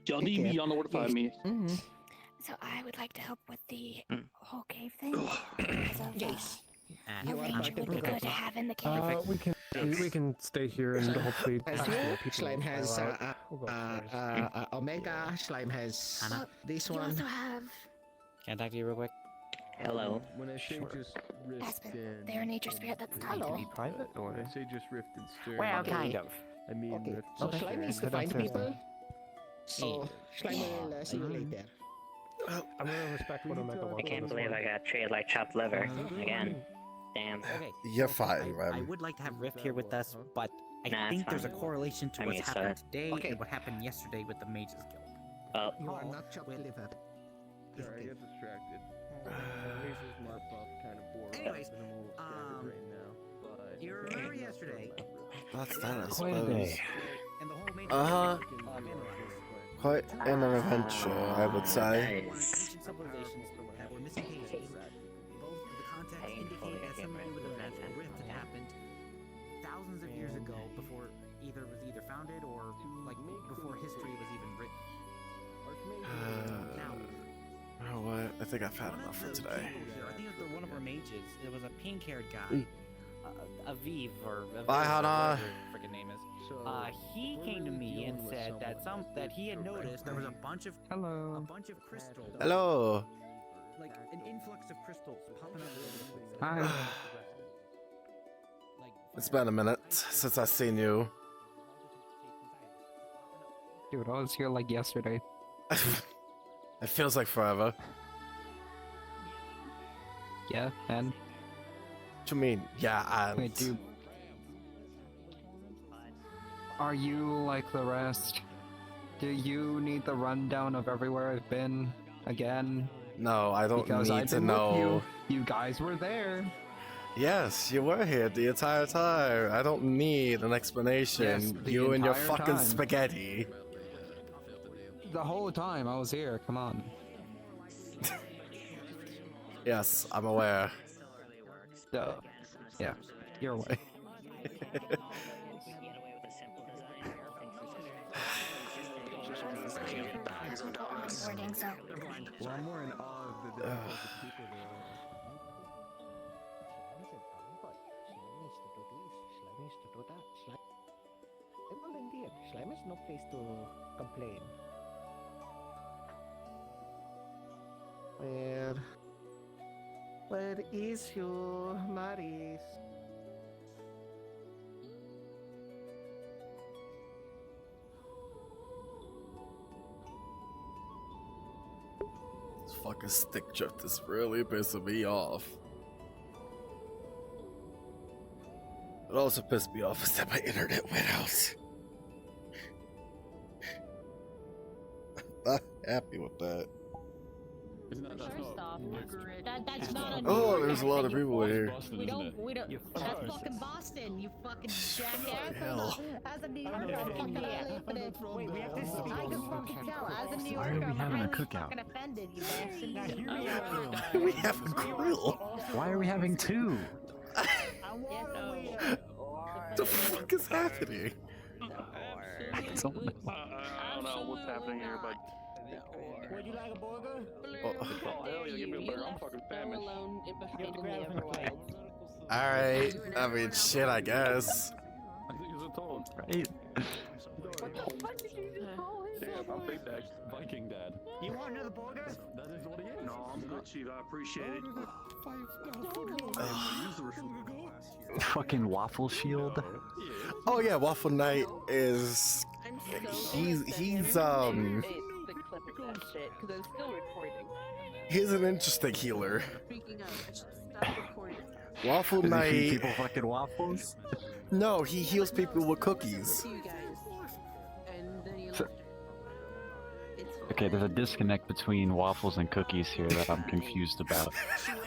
Y'all need me, y'all know where to find me. So I would like to help with the whole cave thing. Yes. A range would be good to have in the cave. We can stay here and hopefully. Slime has We'll go Omega. Slime has this You one. also have Can I talk to you real quick? Hello. When I say just Rift Aspen. and... They're a nature spirit that's tied to me. Private or? When I say just Rift and Stern... Well, kind of. I mean Okay, Rift so and Slime Stern. needs to find people. So Slime will see you later. I'm gonna respect what Omega wants. I can't believe I got treated like chopped liver again. Damn. Okay. You're fine, I man. would like to have Rift here with us, but I Nah, think it's there's a fine. correlation to I'm what's used to happened it. today Okay. and what happened yesterday with the Mages Guild. Oh. You are not chopped liver. Sorry, I got distracted. Reese's Marpuff kind of bored. Anyways, and I'm a little scattered right now. But... You remember yesterday? That's that, I Quite a suppose. day. And the whole Mages Uh-huh. Guild vandalized. Quite an adventure, I would say. Ancient civilizations that were missing pages. Both the contexts indicate that something to do with the magic rift had happened thousands of years ago before either was founded or like before history was even written. Now, You know what? I think I've had enough for today. I think it was one of our mages. It was a pink-haired guy, Aviv or Aviv, Bye, Hannah. whatever his freaking name is. He came to me and said that he had noticed there was a bunch of crystals. Hello. Like an influx of crystals popping up all over the place. Hi. It's been a minute since I've seen you. Dude, I was here like yesterday. It feels like forever. Yeah, and? What you mean? Yeah, and... Wait, dude. Are you like the rest? Do you need the rundown of everywhere I've been again? No, I don't Because need I've to been know. with you. You guys were there. Yes, you were here the entire time. I don't need an explanation. Yes, the you and your entire fucking time. spaghetti. The whole time I was here. Come on. Yes, I'm aware. Yeah, you're aware. Onboarding, so Well, I'm more in awe of the people there. Well, indeed, Slime is no place to complain. Where is you, Maris? This fucking stick shift is really pissing me off. What also pissed me off is that my internet went out. Not happy with that. First off, That's not a Oh, there's a lot of people here. We don't. That's fucking Boston, you fucking jackass. hell. As a New Yorker, I'm fucking offended. Wait, we have to speak. I can fucking tell. As a New Why are Yorker, we I'm having a highly cookout? fucking offended, you bastard. We have a grill. Why are we having two? What the fuck is happening? I don't know what's happening here, but. Would you like a burger? Oh, hell yeah, give me a burger. I'm fucking famished. Alright, I mean, shit, I guess. I think it's a toad. Right? what the fuck did you just call him? Damn, I'm Big Dad. Viking Dad. You want another burger? That is what he is. No, I'm good, Chief. I appreciate it. Fucking waffle shield. Oh yeah, Waffle Knight is he's he's an interesting healer. Waffle Does he feed Knight. people fucking waffles? No, he heals people with cookies. Okay, there's a disconnect between waffles and cookies here that I'm confused about.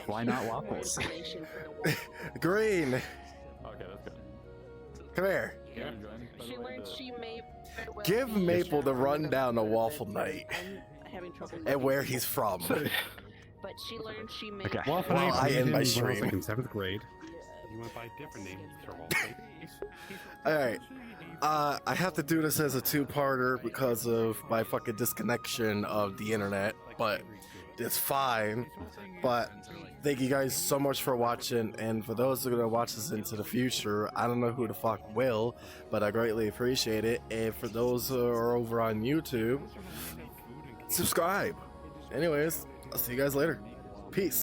Why not waffles? Green, Okay, that's good. come here. She learned she may very well Give be Maple the a rundown of Waffle Knight having trouble and where he's from. but she learned she may Okay. Waffle Knight I end my stream. in 7th grade. You went by different names, Sir Walter. Alright. I have to do this as a two-parter because of my fucking disconnection of the internet, but it's fine. But thank you guys so much for watching, and for those who are gonna watch this into the future, I don't know who the fuck will, but I greatly appreciate it. And for those who are over on YouTube, subscribe. Anyways, I'll see you guys later. Peace.